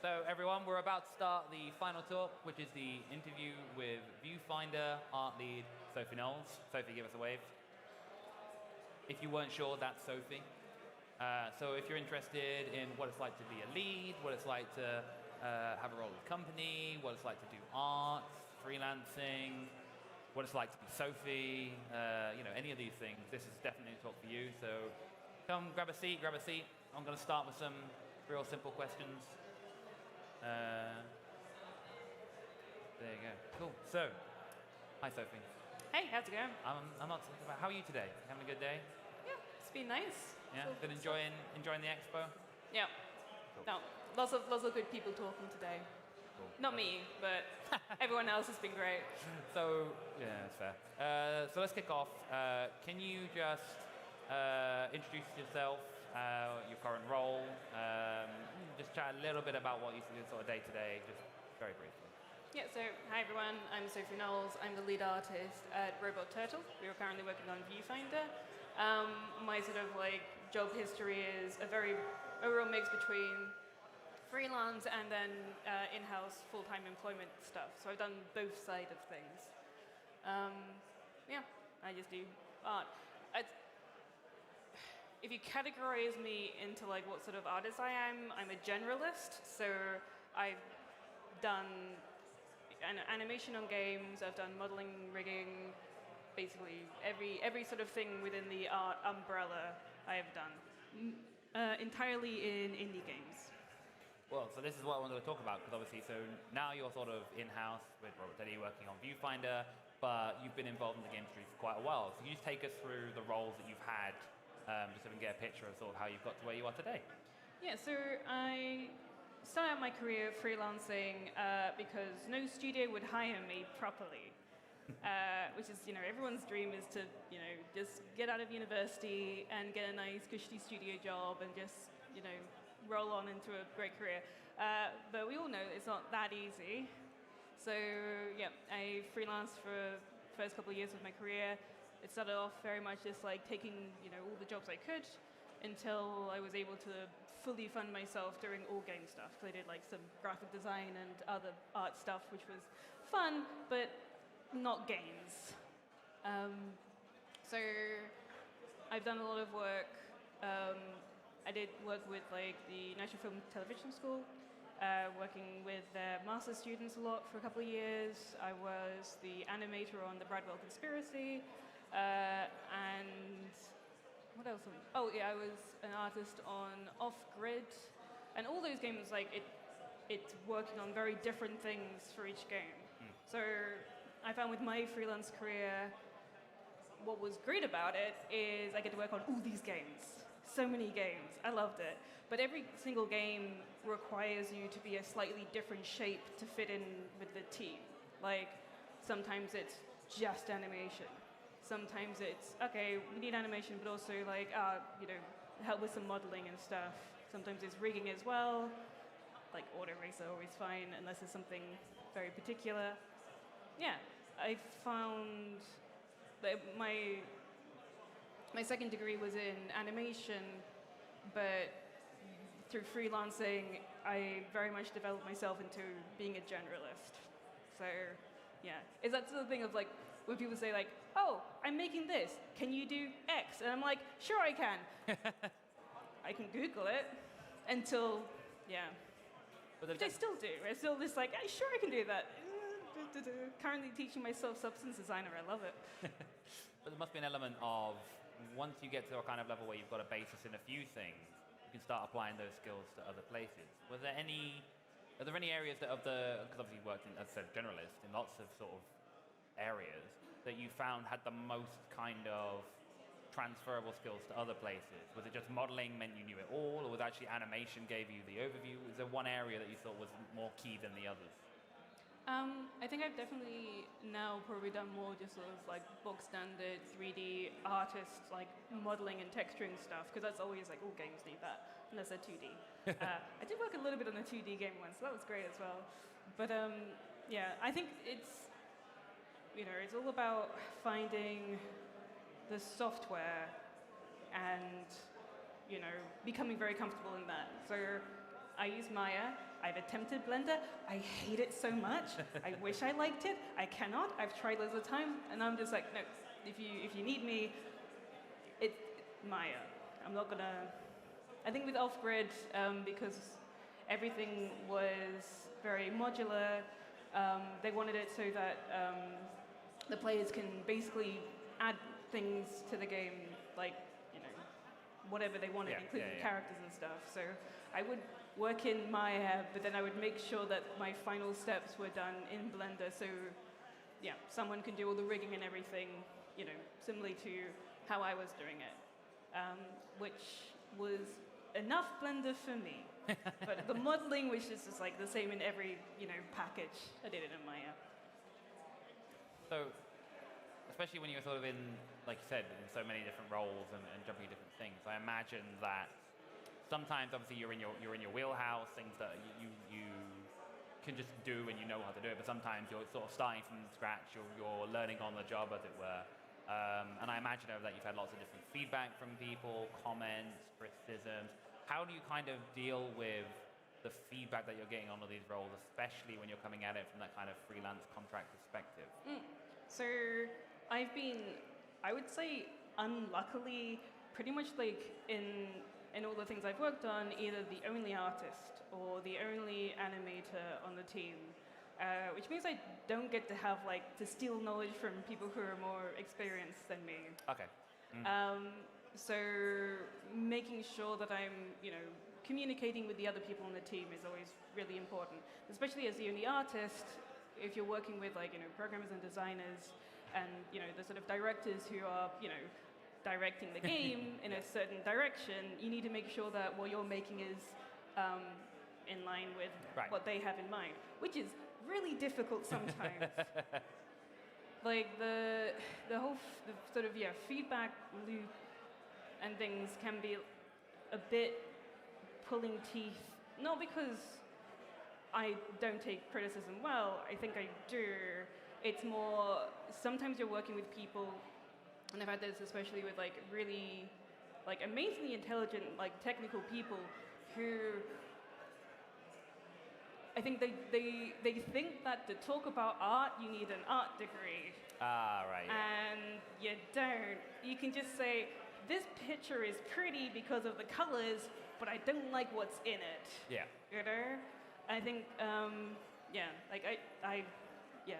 So everyone, we're about to start the final talk, which is the interview with Viewfinder art lead Sophie Knowles. Sophie, give us a wave. If you weren't sure, that's Sophie. So if you're interested in what it's like to be a lead, what it's like to have a role with a company, what it's like to do art, freelancing, what it's like to be Sophie, any of these things, this is definitely a talk for you. So come, grab a seat, grab a seat. I'm going to start with some real simple questions. There you go. Cool. So, hi Sophie. Hey, how's it going? I'm not talking about. How are you today? Having a good day? Yeah, it's been nice. Yeah, been enjoying the expo. Yeah. Cool. No, lots of good people talking today. Cool. Not me, but everyone else has been great. So yeah, that's fair. So let's kick off. Can you just introduce yourself? Your current role, just chat a little bit about what you do sort of day to day, just very briefly. Yeah, so hi everyone, I'm Sophie Knowles. I'm the lead artist at Robot Turtle. We are currently working on Viewfinder. My sort of job history is a real mix between freelance and then in-house full-time employment stuff. So I've done both sides of things. I just do art. If you categorize me into what sort of artist I am, I'm a generalist. So I've done animation on games, I've done modeling, rigging, basically every sort of thing within the art umbrella I have done, entirely in indie games. Well, so this is what I wanted to talk about, because obviously, so now you're sort of in-house with Robert Teddy working on Viewfinder, but you've been involved in the game industry for quite a while. So can you just take us through the roles that you've had, just so we can get a picture of sort of how you've got to where you are today? Yeah, so I started out my career freelancing because no studio would hire me properly, which is, everyone's dream is to, just get out of university and get a nice cushy studio job and just, roll on into a great career. But we all know it's not that easy. So yeah, I freelanced for the first couple of years of my career. It started off very much just taking, all the jobs I could until I was able to fully fund myself doing all game stuff. Because I did some graphic design and other art stuff, which was fun, but not games. So I've done a lot of work. I did work with the National Film and Television School, working with their master's students a lot for a couple of years. I was the animator on the Bradwell Conspiracy. And what else? I was an artist on Off-Grid, and all those games, it's working on very different things for each game. So I found with my freelance career, what was great about it is I get to work on all these games. So many games. I loved it. But every single game requires you to be a slightly different shape to fit in with the team. Sometimes it's just animation. Sometimes it's, okay, we need animation, but also help with some modeling and stuff. Sometimes it's rigging as well. Auto rigs are always fine, unless it's something very particular. Yeah, I found that my second degree was in animation, but through freelancing, I very much developed myself into being a generalist. So, yeah, it's that sort of thing of when people say oh, I'm making this, can you do X? And I'm like, sure I can. I can Google it until, yeah. Which I still do. I still just hey, sure I can do that. Currently teaching myself substance designer, I love it. But there must be an element of, once you get to a kind of level where you've got a basis in a few things, you can start applying those skills to other places. Are there any areas that because obviously you worked in, as I said, generalist, in lots of sort of areas, that you found had the most kind of transferable skills to other places? Was it just modeling meant you knew it all, or was actually animation gave you the overview? Was there one area that you thought was more key than the others? I think I've definitely now probably done more just sort of bog standard 3D artists, modeling and texturing stuff, because that's always all games need that, unless they're 2D. I did work a little bit on a 2D game once, so that was great as well. But yeah, I think it's all about finding the software and becoming very comfortable in that. So I use Maya. I've attempted Blender. I hate it so much. I wish I liked it. I cannot. I've tried loads of time, and I'm just like, no. If you need me, it's Maya. I'm not gonna. I think with off-grid, because everything was very modular, they wanted it so that the players can basically add things to the game, like whatever they wanted, including characters and stuff. So I would work in Maya, but then I would make sure that my final steps were done in Blender. So someone can do all the rigging and everything, similarly to how I was doing it, which was enough Blender for me. But the modeling was just like the same in every package. I did it in Maya. So, especially when you're sort of in, like you said, in so many different roles and jumping different things, I imagine that sometimes, obviously, you're in your wheelhouse, things that you can just do and you know how to do it. But sometimes you're sort of starting from scratch. You're learning on the job, as it were. And I imagine over that you've had lots of different feedback from people, comments, criticisms. How do you kind of deal with the feedback that you're getting on all these roles, especially when you're coming at it from that kind of freelance contract perspective? So I've been, I would say, unluckily, pretty much like in all the things I've worked on, either the only artist or the only animator on the team. Which means I don't get to have to steal knowledge from people who are more experienced than me. Okay. So making sure that I'm, communicating with the other people on the team is always really important. Especially as the only artist, if you're working with programmers and designers, and the sort of directors who are, directing the game in a certain direction, you need to make sure that what you're making is in line with what they have in mind, which is really difficult sometimes. Like the whole sort of feedback loop and things can be a bit pulling teeth. Not because I don't take criticism well. I think I do. It's more sometimes you're working with people, and I've had this especially with really amazingly intelligent technical people who. I think they think that to talk about art, you need an art degree. Right. And you don't. You can just say, this picture is pretty because of the colors, but I don't like what's in it. Yeah. I think, I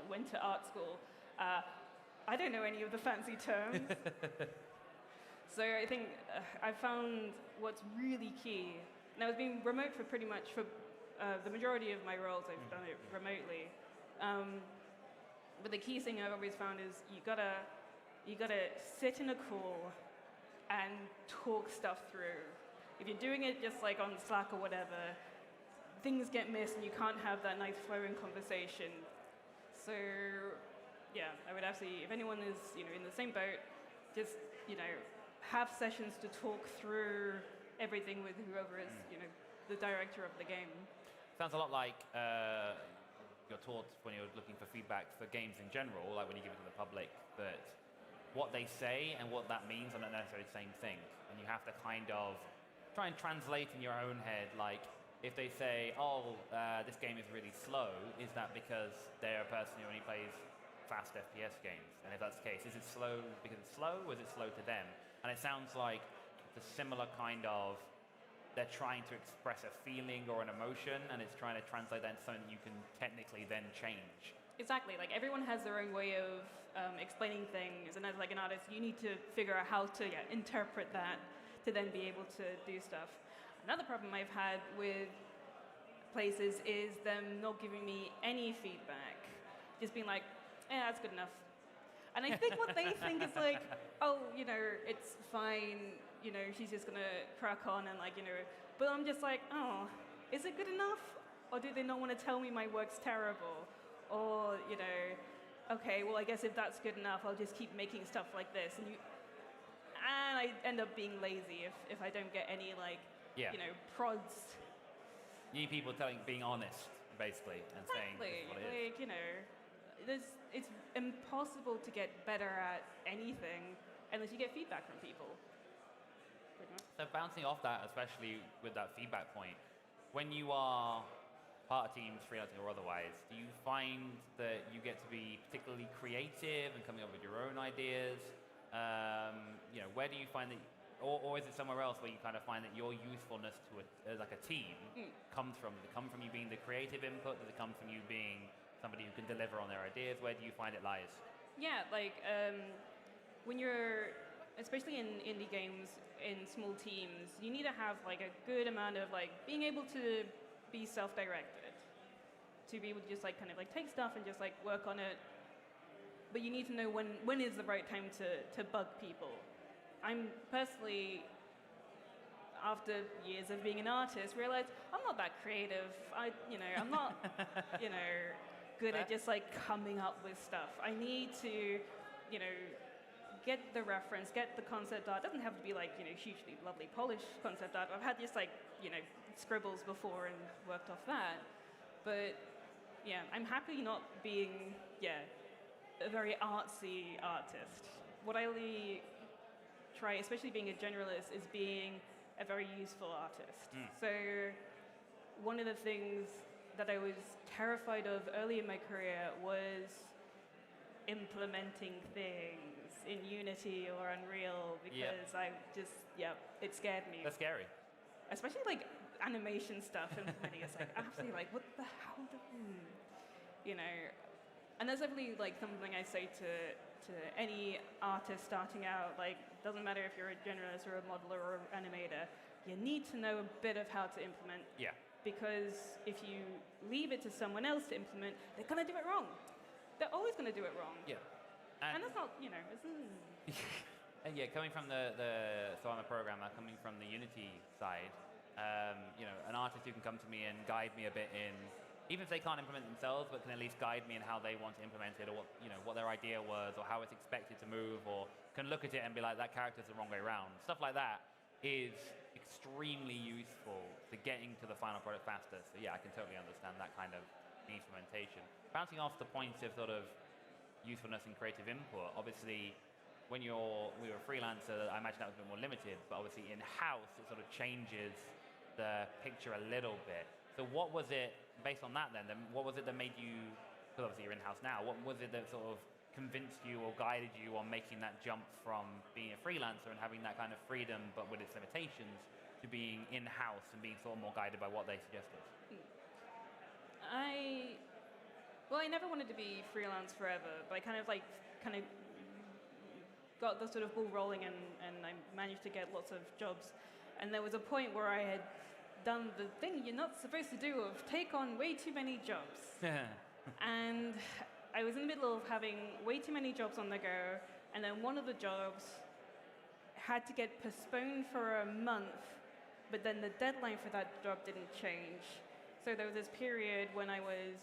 went to art school. I don't know any of the fancy terms. So I think I found what's really key. Now, I've been remote for pretty much the majority of my roles. I've done it remotely, but the key thing I've always found is you gotta sit in a call and talk stuff through. If you're doing it just on Slack or whatever, things get missed and you can't have that nice flowing conversation. So I would absolutely, if anyone is in the same boat, just have sessions to talk through everything with whoever is the director of the game. Sounds a lot like you're taught when you're looking for feedback for games in general, like when you give it to the public, but what they say and what that means are not necessarily the same thing. And you have to kind of try and translate in your own head, if they say, this game is really slow, is that because they're a person who only plays fast FPS games? And if that's the case, is it slow because it's slow, or is it slow to them? And it sounds like it's a similar kind of, they're trying to express a feeling or an emotion, and it's trying to translate that into something you can technically then change. Exactly. Everyone has their own way of explaining things, and as an artist, you need to figure out how to interpret that to then be able to do stuff. Another problem I've had with places is them not giving me any feedback, just being that's good enough. And I think what they think is it's fine. She's just gonna crack on and but I'm just is it good enough? Or do they not want to tell me my work's terrible? Or, okay, well, I guess if that's good enough, I'll just keep making stuff like this. And I end up being lazy if I don't get any prods. You need people being honest, basically, and saying this is what it is. It's impossible to get better at anything unless you get feedback from people. So bouncing off that, especially with that feedback point, when you are part of teams, freelancing or otherwise, do you find that you get to be particularly creative and coming up with your own ideas? Where do you find that, or is it somewhere else where you kind of find that your usefulness to like a team comes from? Does it come from you being the creative input? Does it come from you being somebody who can deliver on their ideas? Where do you find it lies? Yeah, like when you're, especially in indie games, in small teams, you need to have like a good amount of like being able to be self-directed, to be able to just like kind of like take stuff and just like work on it. But you need to know when is the right time to bug people. I'm personally, after years of being an artist, realized I'm not that creative. I'm not, good at just like coming up with stuff. I need to, get the reference, get the concept art. It doesn't have to be like, hugely lovely polished concept art. I've had just like, scribbles before and worked off that. But yeah, I'm happy not being, a very artsy artist. What I really try, especially being a generalist, is being a very useful artist. So one of the things that I was terrified of early in my career was implementing things in Unity or Unreal, because it scared me. That's scary. Especially like animation stuff implementing. It's like absolutely like, what the hell? And that's definitely like something I say to any artist starting out. Like, doesn't matter if you're a generalist or a modeler or an animator, you need to know a bit of how to implement. Yeah. Because if you leave it to someone else to implement, they're gonna do it wrong. They're always gonna do it wrong. Yeah. And that's not, And coming from so I'm a programmer, coming from the Unity side, an artist who can come to me and guide me a bit in, even if they can't implement themselves, but can at least guide me in how they want to implement it, or what their idea was, or how it's expected to move, or can look at it and be like, that character's the wrong way around. Stuff like that is extremely useful to getting to the final product faster. So I can totally understand that kind of implementation. Bouncing off the points of sort of usefulness and creative input, obviously, when we were a freelancer, I imagine that was a bit more limited, but obviously in-house, it sort of changes the picture a little bit. So what was it, based on that then what was it that made you, because obviously you're in-house now, what was it that sort of convinced you or guided you on making that jump from being a freelancer and having that kind of freedom but with its limitations to being in-house and being sort of more guided by what they suggested? I never wanted to be freelance forever, but I kind of got the sort of ball rolling and I managed to get lots of jobs. And there was a point where I had done the thing you're not supposed to do of take on way too many jobs. And I was in the middle of having way too many jobs on the go, and then one of the jobs had to get postponed for a month, but then the deadline for that job didn't change. So there was this period when I was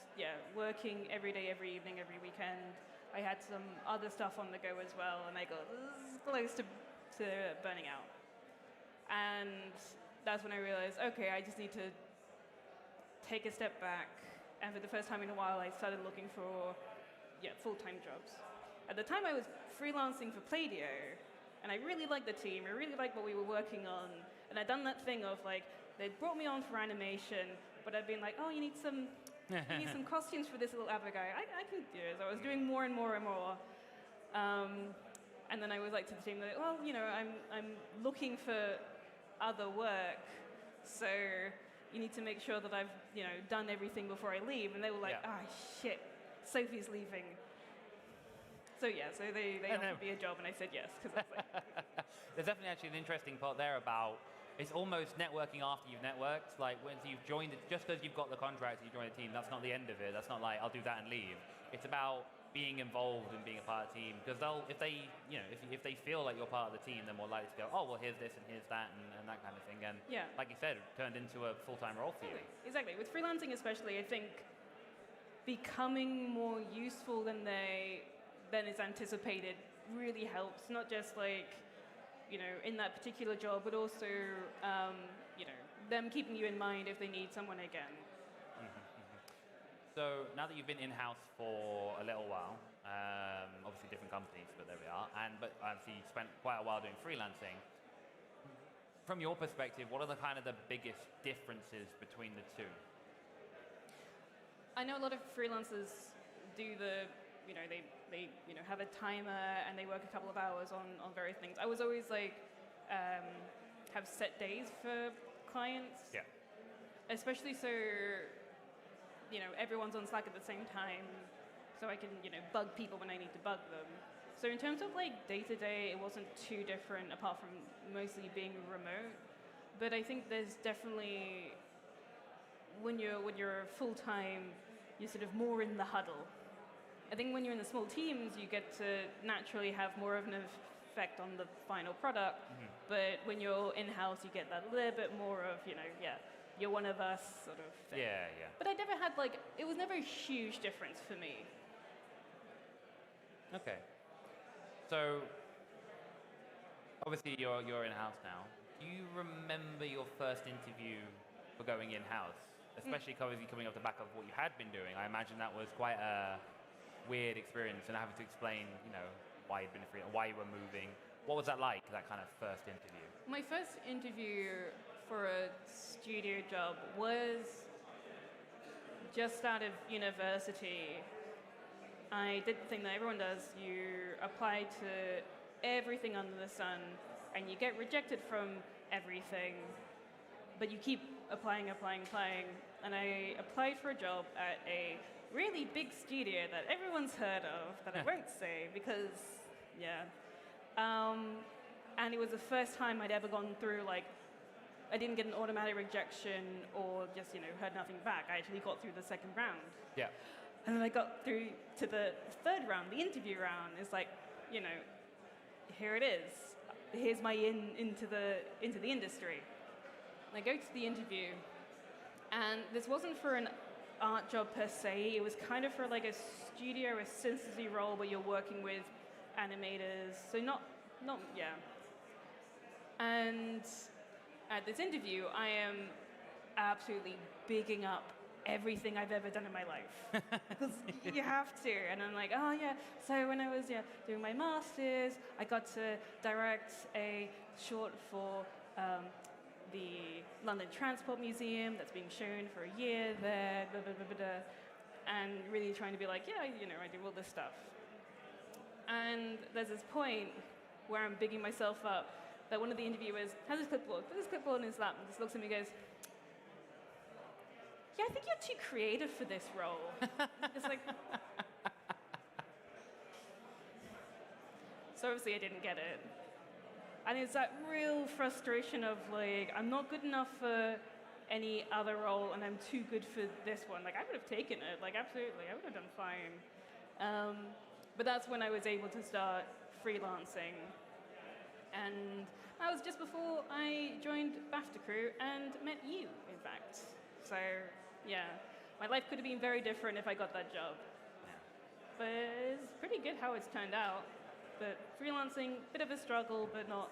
working every day, every evening, every weekend. I had some other stuff on the go as well, and I got close to burning out. And that's when I realized, okay, I just need to take a step back. And for the first time in a while, I started looking for full-time jobs. At the time, I was freelancing for Playdio, and I really liked the team. I really liked what we were working on. And I'd done that thing of like, they'd brought me on for animation, but I'd been like, oh, you need some costumes for this little ABBA guy. I can do it. So I was doing more and more and more. And then I was like to the team, like, well, I'm looking for other work, so you need to make sure that I've done everything before I leave. And they were like, shit, Sophie's leaving. So so they offered me a job and I said yes, because I was like there's definitely actually an interesting part there about it's almost networking after you've networked. Like once you've joined it, just because you've got the contract and you join a team, that's not the end of it. That's not like I'll do that and leave. It's about being involved and being a part of the team, because if they feel like you're part of the team, they're more likely to go, oh well, here's this and here's that and that kind of thing. And like you said, it turned into a full-time role for you. Exactly. With freelancing especially, I think becoming more useful than is anticipated really helps. Not just like in that particular job, but also them keeping you in mind if they need someone again. So now that you've been in-house for a little while, obviously different companies, but there we are, but obviously you spent quite a while doing freelancing. From your perspective, what are the biggest differences between the two? I know a lot of freelancers do they have a timer and they work a couple of hours on various things. I was always like, have set days for clients. Yeah. Especially so, everyone's on Slack at the same time, so I can, bug people when I need to bug them. So in terms of like day-to-day, it wasn't too different apart from mostly being remote. But I think there's definitely, when you're full-time, you're sort of more in the huddle. I think when you're in the small teams, you get to naturally have more of an effect on the final product. Mm-hmm. But when you're in-house, you get that little bit more of, you're one of us sort of thing. Yeah, yeah. But I never had it was never a huge difference for me. Okay. So, obviously you're in-house now. Do you remember your first interview for going in-house? Especially coming off the back of what you had been doing. I imagine that was quite a weird experience and having to explain, why you'd been free, why you were moving. What was that like, that kind of first interview? My first interview for a studio job was just out of university. I did the thing that everyone does. You apply to everything under the sun and you get rejected from everything, but you keep applying. And I applied for a job at a really big studio that everyone's heard of, that I won't say because, and it was the first time I'd ever gone through, I didn't get an automatic rejection or just, heard nothing back. I actually got through the second round. Yeah. And then I got through to the third round, the interview round. It's like, here it is. Here's my into the industry. And I go to the interview, and this wasn't for an art job per se. It was kind of for a studio assistantcy role where you're working with animators. So not. And at this interview, I am absolutely bigging up everything I've ever done in my life. Because you have to. And I'm like, oh yeah, so when I was doing my master's, I got to direct a short for the London Transport Museum that's being shown for a year there, blah, blah, blah, blah, blah, and really trying to be like, I do all this stuff. And there's this point where I'm bigging myself up that one of the interviewers has this clipboard in his lap and just looks at me and goes, I think you're too creative for this role. It's like... So obviously I didn't get it. And it's that real frustration of I'm not good enough for any other role and I'm too good for this one. I would have taken it, absolutely, I would have done fine. But that's when I was able to start freelancing. And that was just before I joined BAFTA Crew and met you, in fact. So, my life could have been very different if I got that job. Yeah. But it's pretty good how it's turned out. But freelancing, bit of a struggle, but not,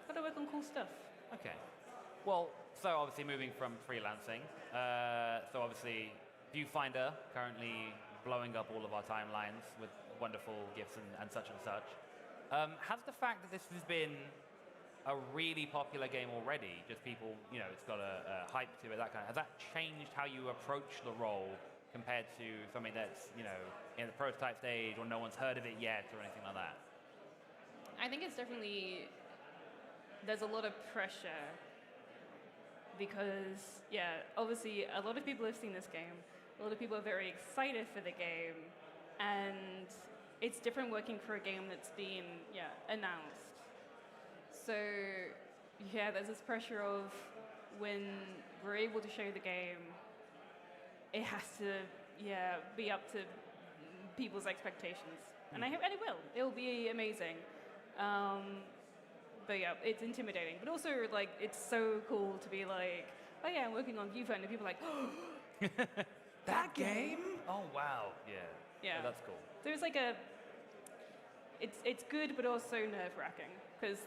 got to work on cool stuff. Okay. Well, so obviously moving from freelancing, so obviously Viewfinder currently blowing up all of our timelines with wonderful gifts and such and such. Has the fact that this has been a really popular game already, just people, it's got a hype to it, has that changed how you approach the role compared to something that's, in the prototype stage or no one's heard of it yet or anything like that? I think it's definitely, there's a lot of pressure because, obviously a lot of people have seen this game, a lot of people are very excited for the game, and it's different working for a game that's been, announced. So, there's this pressure of when we're able to show the game, it has to, be up to people's expectations. And it will. It'll be amazing. But it's intimidating. But also, it's so cool to be like, oh yeah, I'm working on Viewfinder. People are like, oh, that game? Oh wow, yeah. Oh, that's cool. There's it's good, but also nerve-wracking because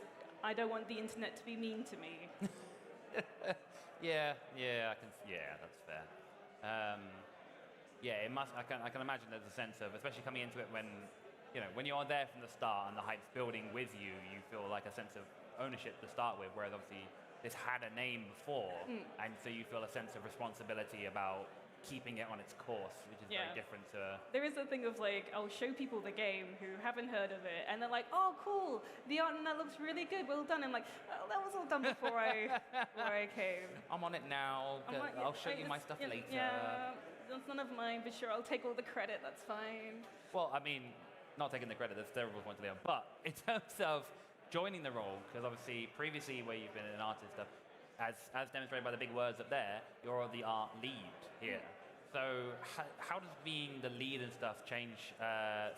I don't want the internet to be mean to me. That's fair. It must. I can imagine there's a sense of, especially coming into it when, when you're there from the start and the hype's building with you, you feel like a sense of ownership to start with. Whereas obviously this had a name before, and so you feel a sense of responsibility about keeping it on its course, which is very different to... There is a thing of like, I'll show people the game who haven't heard of it, and they're like, oh, cool, the art and that looks really good, well done. I'm like, oh, that was all done before I came. I'm on it now, I'll show you my stuff later. Yeah, that's none of mine, but sure, I'll take all the credit, that's fine. Well, I mean, not taking the credit, that's a terrible point to leave on, but in terms of joining the role, because obviously previously where you've been an artist, as demonstrated by the big words up there, you're the art lead here. So how does being the lead and stuff change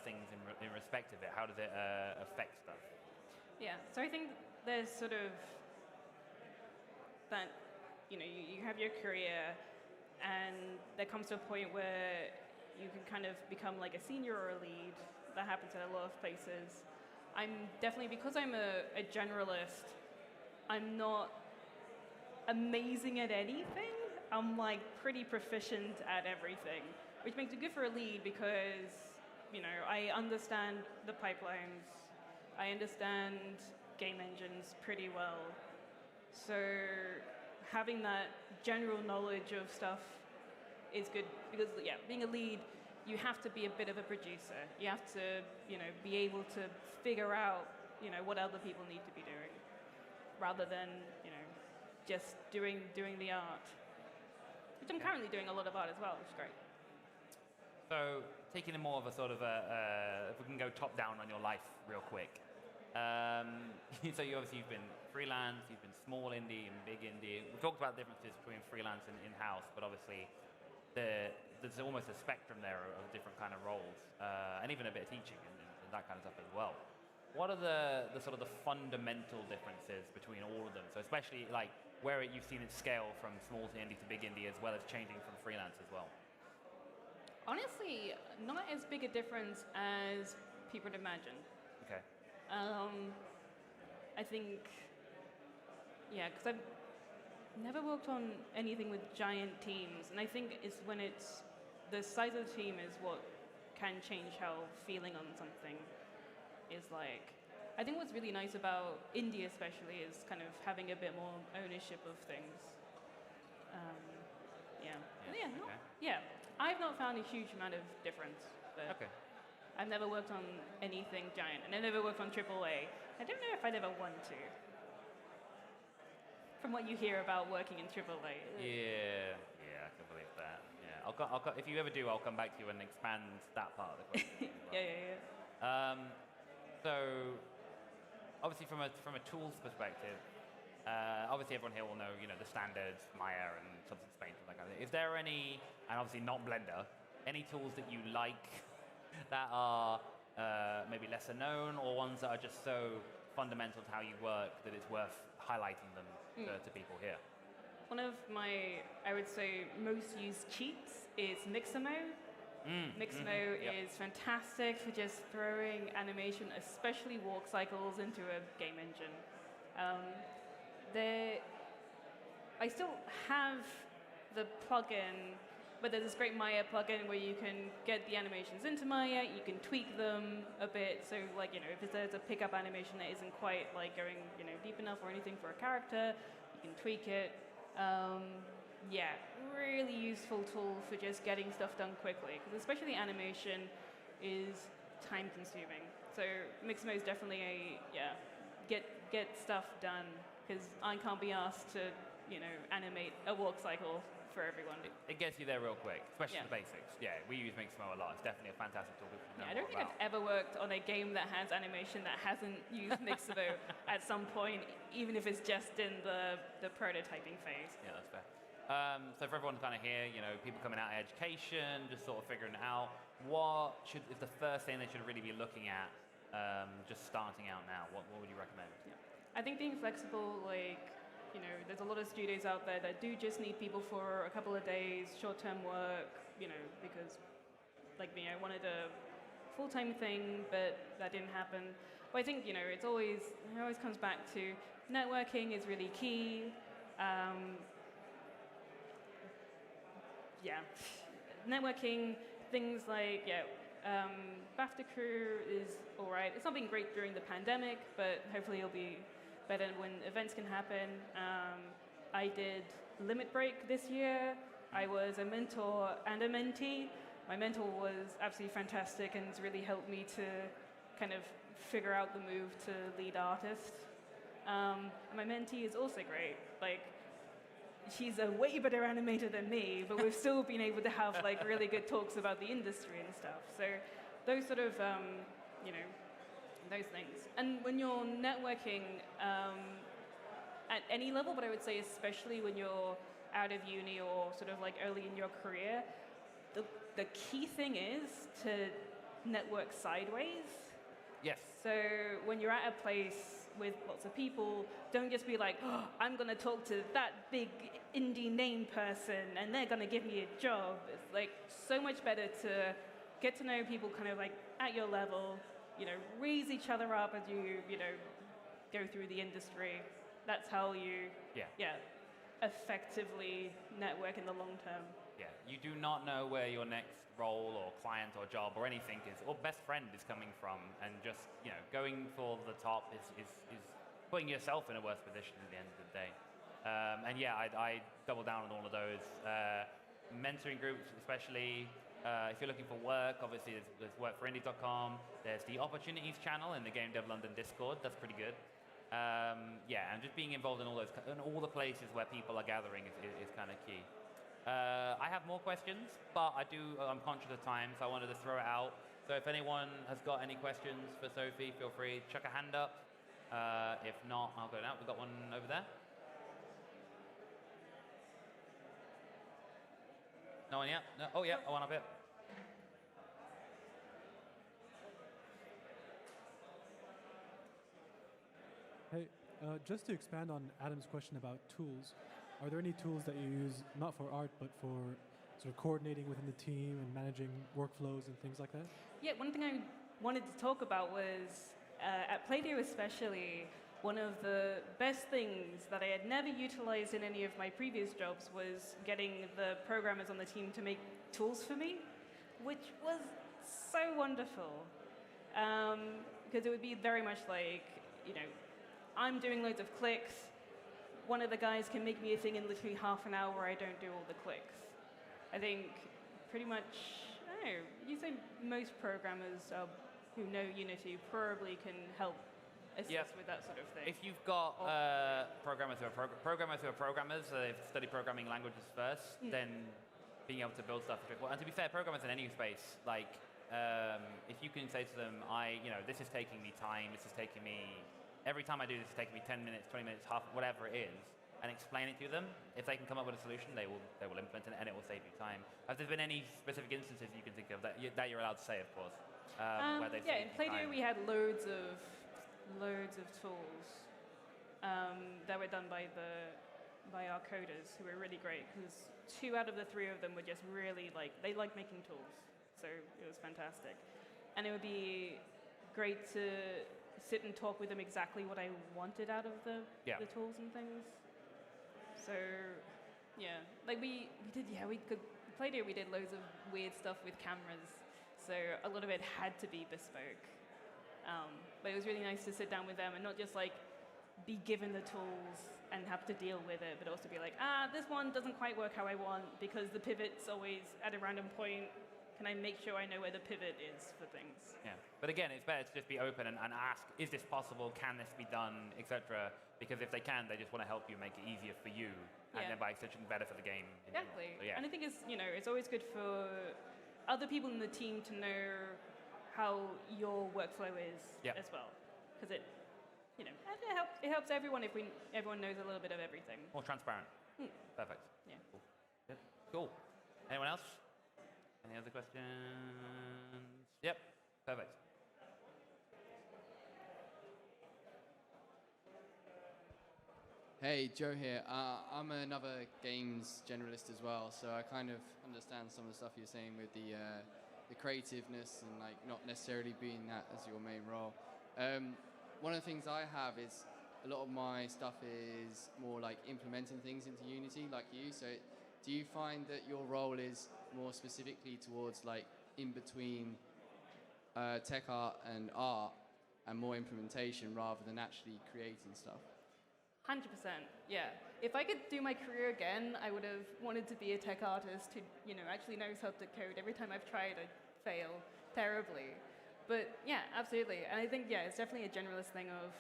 things in respect of it? How does it affect stuff? Yeah, so I think there's sort of that, you have your career, and there comes to a point where you can kind of become like a senior or a lead. That happens at a lot of places. I'm definitely, because I'm a generalist, I'm not amazing at anything. I'm like pretty proficient at everything, which makes it good for a lead because, I understand the pipelines, I understand game engines pretty well. So having that general knowledge of stuff is good because, being a lead, you have to be a bit of a producer. You have to, be able to figure out, what other people need to be doing, rather than, just doing the art, which I'm currently doing a lot of art as well, which is great. So taking a more of a sort of if we can go top down on your life real quick. So you've been freelance, you've been small indie and big indie. We've talked about the differences between freelance and in-house, but obviously there's almost a spectrum there of different kind of roles, and even a bit of teaching and that kind of stuff as well. What are the sort of the fundamental differences between all of them? So especially like where you've seen it scale from small to indie to big indie, as well as changing from freelance as well. Honestly, not as big a difference as people would imagine. Okay. I think, because I've never worked on anything with giant teams, and I think it's when the size of the team is what can change how feeling on something is like. I think what's really nice about indie especially is kind of having a bit more ownership of things. I've not found a huge amount of difference. But okay. I've never worked on anything giant, and I never worked on AAA. I don't know if I'd ever want to. From what you hear about working in AAA. Yeah, I can believe that. Yeah, if you ever do, I'll come back to you and expand that part of the question. Yeah. So, obviously, from a tools perspective, obviously everyone here will know, the standards, Maya and Substance Paint and that kind of thing. Is there any, and obviously not Blender, any tools that you like that are maybe lesser known, or ones that are just so fundamental to how you work that it's worth highlighting them to people here? One of my, I would say, most used cheats is Mixamo. Mixamo is fantastic for just throwing animation, especially walk cycles, into a game engine. I still have the plugin, but there's this great Maya plugin where you can get the animations into Maya, you can tweak them a bit, so like, if there's a pickup animation that isn't quite like going, deep enough or anything for a character, you can tweak it. Really useful tool for just getting stuff done quickly, because especially animation is time consuming. So Mixamo is definitely get stuff done, because I can't be asked to, animate a walk cycle for everyone. It gets you there real quick, especially the basics. Yeah, we use Mixamo a lot. It's definitely a fantastic tool. I don't think I've ever worked on a game that has animation that hasn't used Mixamo at some point, even if it's just in the prototyping phase. Yeah, that's fair. So for everyone kind of here, people coming out of education, just sort of figuring it out, what is the first thing they should really be looking at, just starting out now? What would you recommend? Yeah. I think being flexible, there's a lot of studios out there that do just need people for a couple of days, short-term work, because like me, I wanted a full-time thing, but that didn't happen. But I think, it always comes back to networking is really key. Networking, things like, BAFTA crew is all right. It's not been great during the pandemic, but hopefully it'll be better when events can happen. I did Limit Break this year. I was a mentor and a mentee. My mentor was absolutely fantastic and has really helped me to kind of figure out the move to lead artist. My mentee is also great. Like, she's a way better animator than me, but we've still been able to have like really good talks about the industry and stuff. So those sort of, those things. And when you're networking at any level, but I would say especially when you're out of uni or sort of like early in your career, the key thing is to network sideways. Yes. So when you're at a place with lots of people, don't just be like, oh, I'm going to talk to that big indie name person and they're going to give me a job. It's like so much better to get to know people kind of like at your level, raise each other up as you, go through the industry. That's how you, effectively network in the long term. Yeah, you do not know where your next role or client or job or anything is, or best friend is coming from, and just going for the top is putting yourself in a worse position at the end of the day. And yeah, I double down on all of those. Mentoring groups, especially if you're looking for work, obviously there's workforindie.com. There's the opportunities channel in the Game Dev London Discord. That's pretty good. And just being involved in all the places where people are gathering is kind of key. I have more questions, but I'm conscious of time, so I wanted to throw it out. So if anyone has got any questions for Sophie, feel free, chuck a hand up. If not, I'll go now. We've got one over there. No one yet? No? Oh yeah, one up here. Hey, just to expand on Adam's question about tools, are there any tools that you use not for art but for sort of coordinating within the team and managing workflows and things like that? Yeah, one thing I wanted to talk about was at Playdio especially, one of the best things that I had never utilized in any of my previous jobs was getting the programmers on the team to make tools for me, which was so wonderful. Because it would be very much like, I'm doing loads of clicks. One of the guys can make me a thing in literally half an hour where I don't do all the clicks. I think pretty much, you say most programmers who know Unity probably can help assist with that sort of thing. If you've got programmers who are programmers, they've studied programming languages first, then being able to build stuff. Well, and to be fair, programmers in any space, like if you can say to them, this is taking me time, every time I do this, it's taking me 10 minutes, 20 minutes, half, whatever it is, and explain it to them. If they can come up with a solution, they will implement it, and it will save you time. Have there been any specific instances you can think of that you're allowed to say, of course? Where they've in Playdio we had loads of tools that were done by our coders, who were really great, because 2 out of the 3 of them were just really they like making tools, so it was fantastic. And it would be great to sit and talk with them exactly what I wanted out of the tools and things. So Playdio we did loads of weird stuff with cameras, so a lot of it had to be bespoke. But it was really nice to sit down with them and not just be given the tools and have to deal with it, but also be like, this one doesn't quite work how I want because the pivot's always at a random point. Can I make sure I know where the pivot is for things? Yeah. But again, it's better to just be open and ask, is this possible? Can this be done? Etc. Because if they can, they just want to help you, make it easier for you, and then by extension, better for the game. Exactly. So, and I think it's always good for other people in the team to know how your workflow is as well, because it helps everyone if everyone knows a little bit of everything. More transparent. Perfect. Yeah. Cool. Yep. Cool. Anyone else? Any other questions? Yep. Perfect. Hey, Joe here. I'm another games generalist as well, so I kind of understand some of the stuff you're saying with the creativeness and not necessarily being that as your main role. One of the things I have is a lot of my stuff is more implementing things into Unity, like you. So do you find that your role is more specifically towards in between tech art and more implementation rather than actually creating stuff? 100%, yeah. if I could do my career again, I would have wanted to be a tech artist who, actually knows how to code. Every time I've tried, I fail terribly. But yeah, absolutely. And I think, it's definitely a generalist thing of,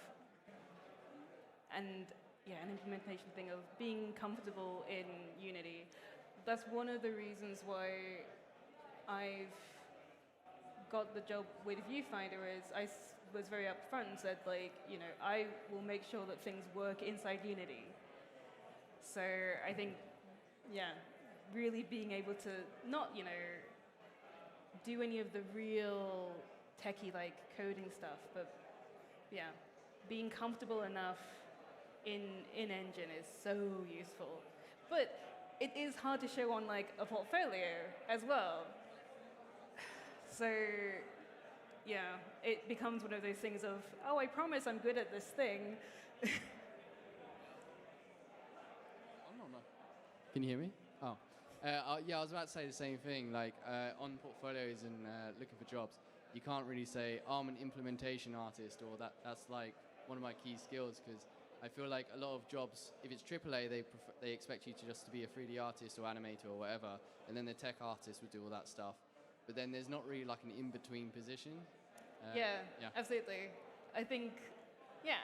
and an implementation thing of being comfortable in Unity. That's one of the reasons why I've got the job with Viewfinder is I was very upfront and said, I will make sure that things work inside Unity. So I think, really being able to not, do any of the real techie-like coding stuff, but being comfortable enough in engine is so useful. But it is hard to show on a portfolio as well. So it becomes one of those things of, oh, I promise I'm good at this thing. Can you hear me? Oh. I was about to say the same thing. On portfolios and looking for jobs, you can't really say, oh, I'm an implementation artist, or that's one of my key skills, because I feel like a lot of jobs, if it's AAA, they expect you to just be a 3D artist or animator or whatever, and then the tech artist would do all that stuff. But then there's not really an in-between position. Absolutely. I think,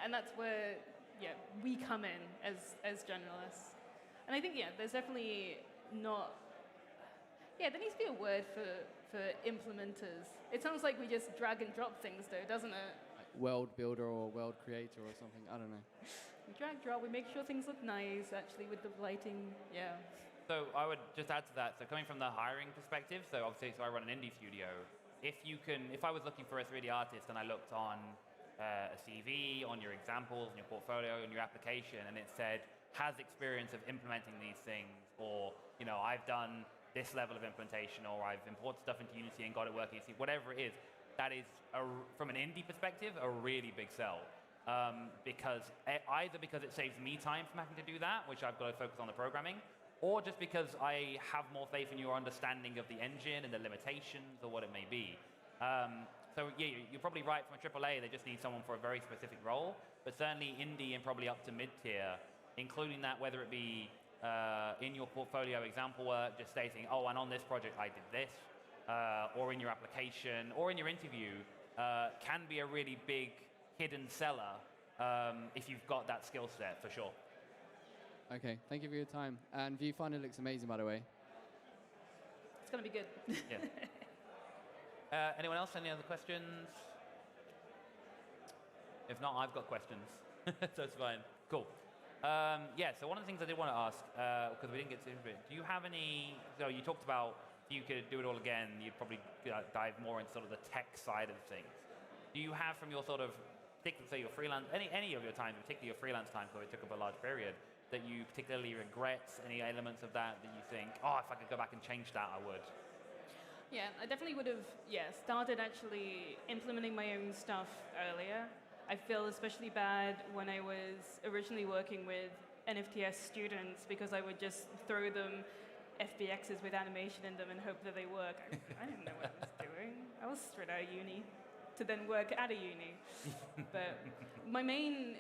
and that's where, we come in as generalists. And I think, there's definitely not, there needs to be a word for implementers. It sounds like we just drag and drop things though, doesn't it? World builder or world creator or something, I don't know. We drag, drop, we make sure things look nice, actually, with the lighting, So I would just add to that, so coming from the hiring perspective, so obviously, I run an indie studio. If I was looking for a 3D artist and I looked on a CV, on your examples, on your portfolio, on your application, and it said, has experience of implementing these things, or, I've done this level of implementation, or I've imported stuff into Unity and got it working, whatever it is, that is, from an indie perspective, a really big sell. Either because it saves me time from having to do that, which I've got to focus on the programming, or just because I have more faith in your understanding of the engine and the limitations or what it may be. You're probably right. From a AAA, they just need someone for a very specific role, but certainly indie and probably up to mid-tier, including that, whether it be in your portfolio example work, just stating, oh, and on this project I did this, or in your application, or in your interview, can be a really big hidden seller if you've got that skill set, for sure. Okay, thank you for your time. And Viewfinder looks amazing, by the way. It's going to be good. Anyone else? Any other questions? If not, I've got questions. So it's fine. Cool. So one of the things I did want to ask, because we didn't get to it, do you have any, so you talked about if you could do it all again, you'd probably dive more into sort of the tech side of things. Do you have from your sort of, particularly say your freelance, any of your time, particularly your freelance time, because it took up a large period, that you particularly regret, any elements of that you think, oh, if I could go back and change that, I would? Yeah, I definitely would have, started actually implementing my own stuff earlier. I feel especially bad when I was originally working with NFTS students because I would just throw them FBXs with animation in them and hope that they work. I didn't know what I was doing. I was straight out of uni to then work at a uni. But my main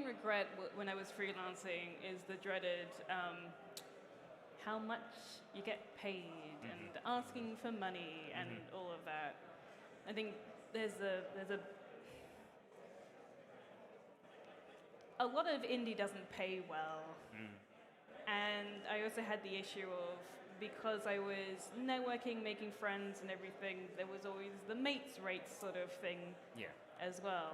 regret when I was freelancing is the dreaded how much you get paid and asking for money and all of that. I think there's a lot of indie doesn't pay well. And I also had the issue of, because I was networking, making friends and everything, there was always the mates rates sort of thing as well.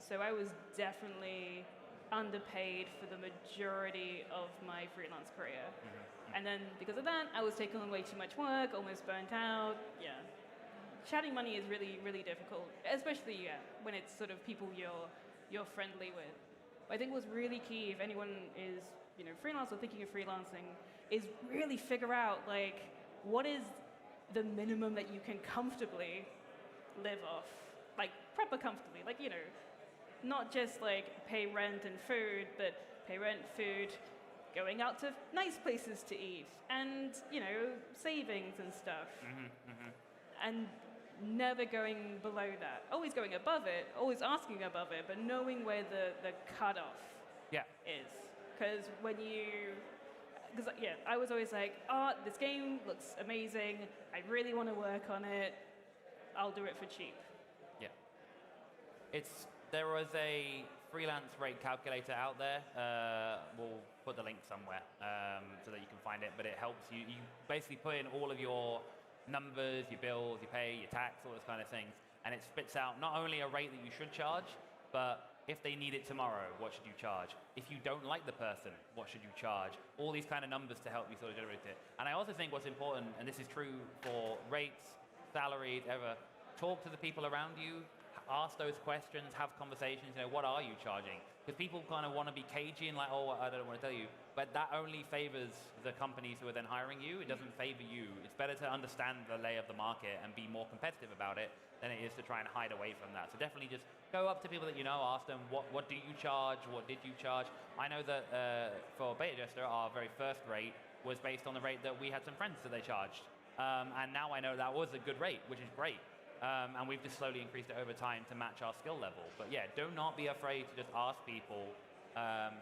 So I was definitely underpaid for the majority of my freelance career. And then because of that, I was taking on way too much work, almost burnt out. Chatting money is really, really difficult, especially when it's sort of people you're friendly with. I think what's really key, if anyone is freelance or thinking of freelancing, is really figure out what is the minimum that you can comfortably live off, proper comfortably, not just pay rent and food, but pay rent, food, going out to nice places to eat, and savings and stuff, and never going below that. Always going above it, always asking above it, but knowing where the cutoff is. because I was always like, oh, this game looks amazing. I really want to work on it. I'll do it for cheap. Yeah. There was a freelance rate calculator out there. We'll put the link somewhere so that you can find it, but it helps you. You basically put in all of your numbers, your bills, your pay, your tax, all those kind of things, and it spits out not only a rate that you should charge, but if they need it tomorrow, what should you charge? If you don't like the person, what should you charge? All these kind of numbers to help you sort of generate it. And I also think what's important, and this is true for rates, salaries, ever, talk to the people around you, ask those questions, have conversations, what are you charging? Because people kind of want to be cagey and like, oh, I don't want to tell you. But that only favors the companies who are then hiring you. It doesn't favor you. It's better to understand the lay of the market and be more competitive about it than it is to try and hide away from that. So definitely just go up to people that you know, ask them, what do you charge? What did you charge? I know that for Beta Jester, our very first rate was based on the rate that we had some friends that they charged. And now I know that was a good rate, which is great. And we've just slowly increased it over time to match our skill level. But yeah, do not be afraid to just ask people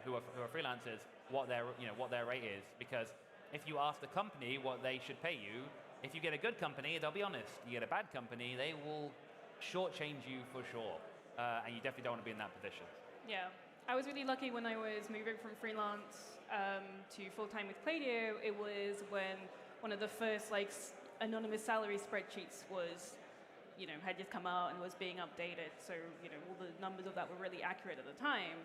who are freelancers what their rate is, because if you ask the company what they should pay you, if you get a good company, they'll be honest. You get a bad company, they will shortchange you for sure, and you definitely don't want to be in that position. Yeah, I was really lucky when I was moving from freelance to full-time with Kladio. It was when one of the first anonymous salary spreadsheets was had just come out and was being updated. So, all the numbers of that were really accurate at the time.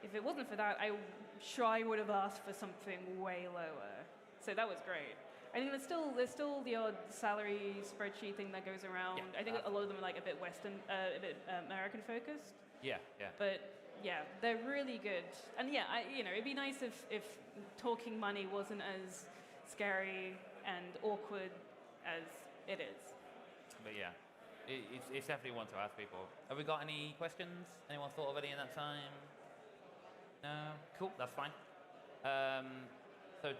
If it wasn't for that, I'm sure I would have asked for something way lower. So that was great. I think there's still the odd salary spreadsheet thing that goes around. Yeah, I think a lot of them are a bit Western, a bit American focused. Yeah. But yeah, they're really good. And yeah, it'd be nice if talking money wasn't as scary and awkward as it is. But yeah. It's definitely one to ask people. Have we got any questions? Anyone thought of any in that time? No? Cool, that's fine. So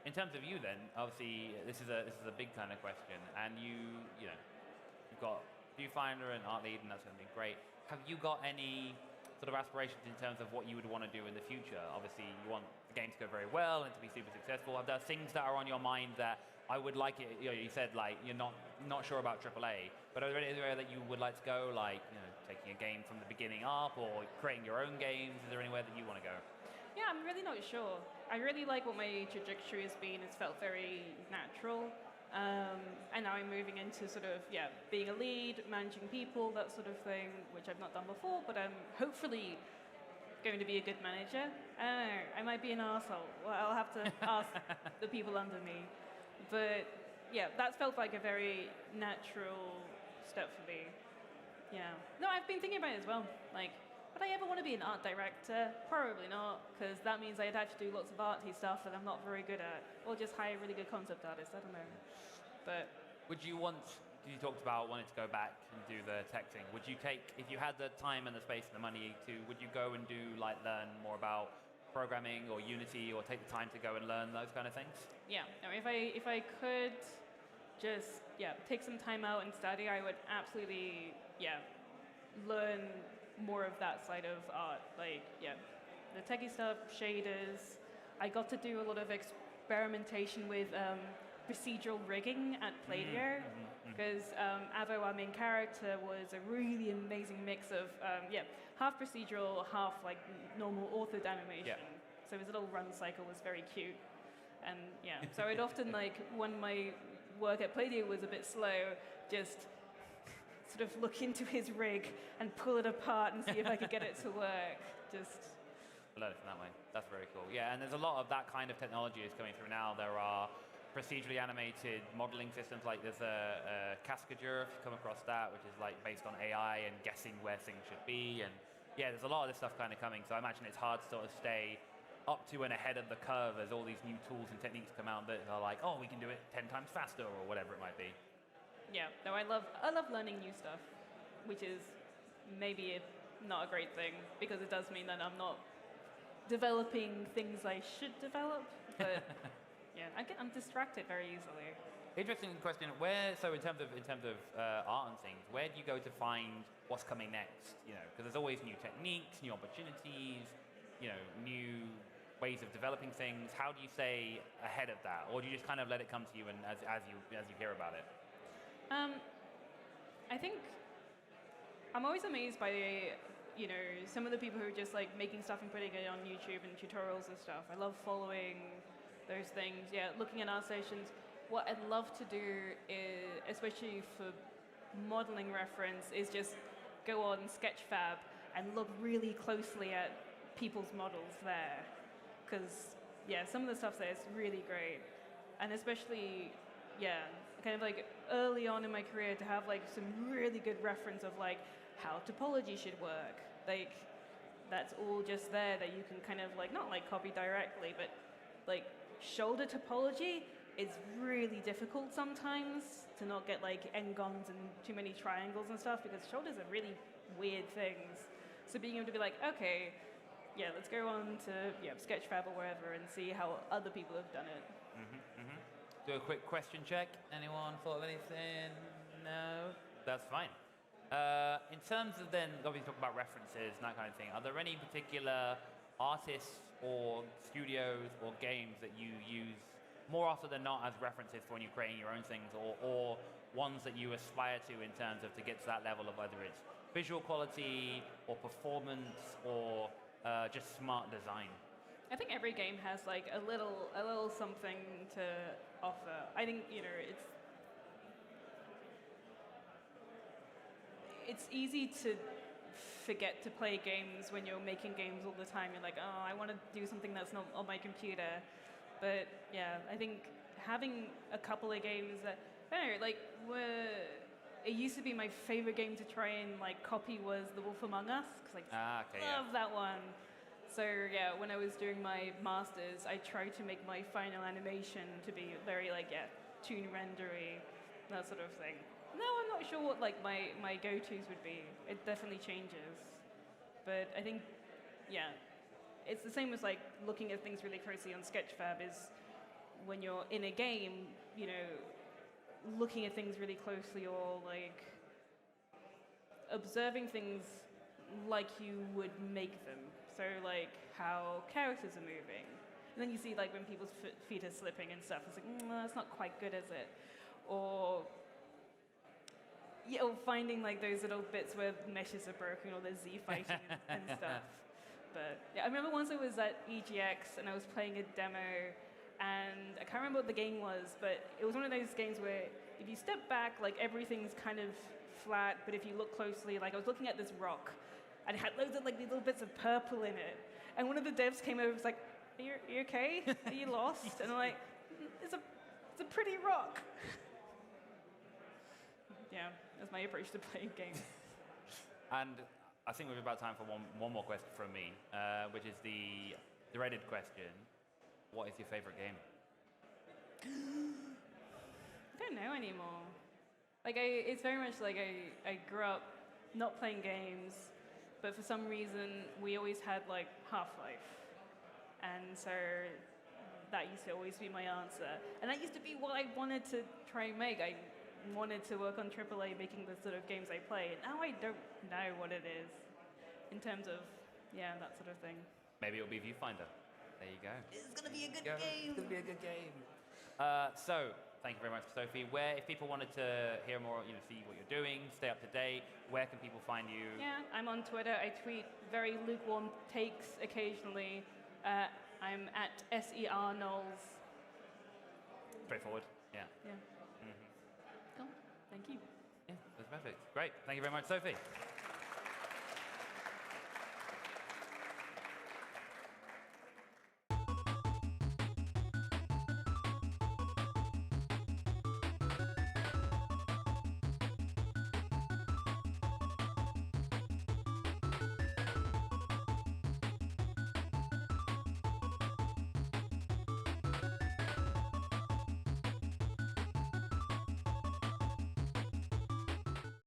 in terms of you then, obviously this is a big kind of question, and you've got Viewfinder and Art Lead, and that's going to be great. Have you got any sort of aspirations in terms of what you would want to do in the future? Obviously you want the game to go very well and to be super successful. Are there things that are on your mind that I would like it? You said you're not sure about AAA, but are there any area that you would like to go, taking a game from the beginning up or creating your own games? Is there anywhere that you want to go? Yeah, I'm really not sure. I really like what my trajectory has been. It's felt very natural. And now I'm moving into sort of, being a lead, managing people, that sort of thing, which I've not done before, but I'm hopefully going to be a good manager. I don't know, I might be an arsehole. Well, I'll have to ask the people under me. But yeah, that's felt like a very natural step for me. Yeah. No, I've been thinking about it as well. Would I ever want to be an art director? Probably not, because that means I'd have to do lots of arty stuff that I'm not very good at, or just hire a really good concept artist. I don't know. But you talked about wanting to go back and do the tech thing. Would you take, if you had the time and the space and the money would you go and learn more about programming or Unity, or take the time to go and learn those kind of things? Yeah. No, if I could just take some time out and study, I would absolutely learn more of that side of art. The techie stuff, shaders. I got to do a lot of experimentation with procedural rigging at Kladio, because Avo, our main character, was a really amazing mix of half procedural, half normal authored animation. Yeah. So his little run cycle was very cute, and so I'd often when my work at Kladio was a bit slow, just sort of look into his rig and pull it apart and see if I could get it to work. Just learn it from that way. That's very cool. Yeah, and there's a lot of that kind of technology is coming through now. There are procedurally animated modeling systems, there's a Cascadeur, if you come across that, which is based on AI and guessing where things should be. And yeah, there's a lot of this stuff kind of coming. So I imagine it's hard to sort of stay up to and ahead of the curve as all these new tools and techniques come out that are oh, we can do it 10 times faster or whatever it might be. Yeah, no, I love learning new stuff, which is maybe not a great thing, because it does mean that I'm not developing things I should develop, but yeah, I'm distracted very easily. Interesting question. So in terms of art and things, where do you go to find what's coming next? Because there's always new techniques, new opportunities, new ways of developing things? How do you stay ahead of that, or do you just kind of let it come to you and as you hear about it? I think I'm always amazed by some of the people who are just like making stuff and putting it on YouTube and tutorials and stuff. I love following those things. Yeah, looking at art stations. What I'd love to do is, especially for modeling reference, is just go on Sketchfab and look really closely at people's models there. Because, yeah, some of the stuff there is really great. And especially, yeah, kind of like early on in my career to have like some really good reference of like how topology should work. Like, that's all just there that you can kind of like, not like copy directly, but like shoulder topology is really difficult sometimes to not get like n-gons and too many triangles and stuff, because shoulders are really weird things. So being able to be like, okay, yeah, let's go on to Sketchfab or wherever and see how other people have done it. Do a quick question check. Anyone thought of anything? No? That's fine. In terms of then, obviously talk about references and that kind of thing, are there any particular artists or studios or games that you use more often than not as references for when you're creating your own things, or ones that you aspire to in terms of to get to that level of whether it's visual quality or performance or just smart design? I think every game has like a little something to offer. I think it's easy to forget to play games when you're making games all the time. You're like, oh, I want to do something that's not on my computer. But yeah, I think having a couple of games that, I don't know, like it used to be my favorite game to try and like copy was The Wolf Among Us, because love that one. So yeah, when I was doing my masters, I tried to make my final animation to be very like toon rendery, that sort of thing. No, I'm not sure what like my go-tos would be. It definitely changes, but I think it's the same as like looking at things really closely on Sketchfab. Is when you're in a game, looking at things really closely or like observing things like you would make them. So like how characters are moving. And then you see like when people's feet are slipping and stuff, it's like, that's not quite good, is it? Or finding like those little bits where meshes are broken or there's Z fighting and stuff. But yeah, I remember once I was at EGX and I was playing a demo, and I can't remember what the game was, but it was one of those games where if you step back, like everything's kind of flat, but if you look closely, like I was looking at this rock, and it had loads of like these little bits of purple in it. And one of the devs came over and was like, are you okay? Are you lost? And I'm like, it's a pretty rock. Yeah, that's my approach to playing games. And I think we've about time for one more question from me, which is the dreaded question. What is your favorite game? I don't know anymore. Like it's very much like I grew up not playing games, but for some reason we always had like Half-Life, and so that used to always be my answer. And that used to be what I wanted to try and make. I wanted to work on AAA making the sort of games I play. And now I don't know what it is in terms of that sort of thing. Maybe it'll be Viewfinder. There you go. It's gonna be a good game. It's gonna be a good game. So, thank you very much, Sophie. If people wanted to hear more, see what you're doing, stay up to date, where can people find you? Yeah, I'm on Twitter. I tweet very lukewarm takes occasionally. I'm at SER Knowles. Straightforward. Yeah. Yeah. Cool. Thank you. Yeah, that's perfect. Great. Thank you very much, Sophie.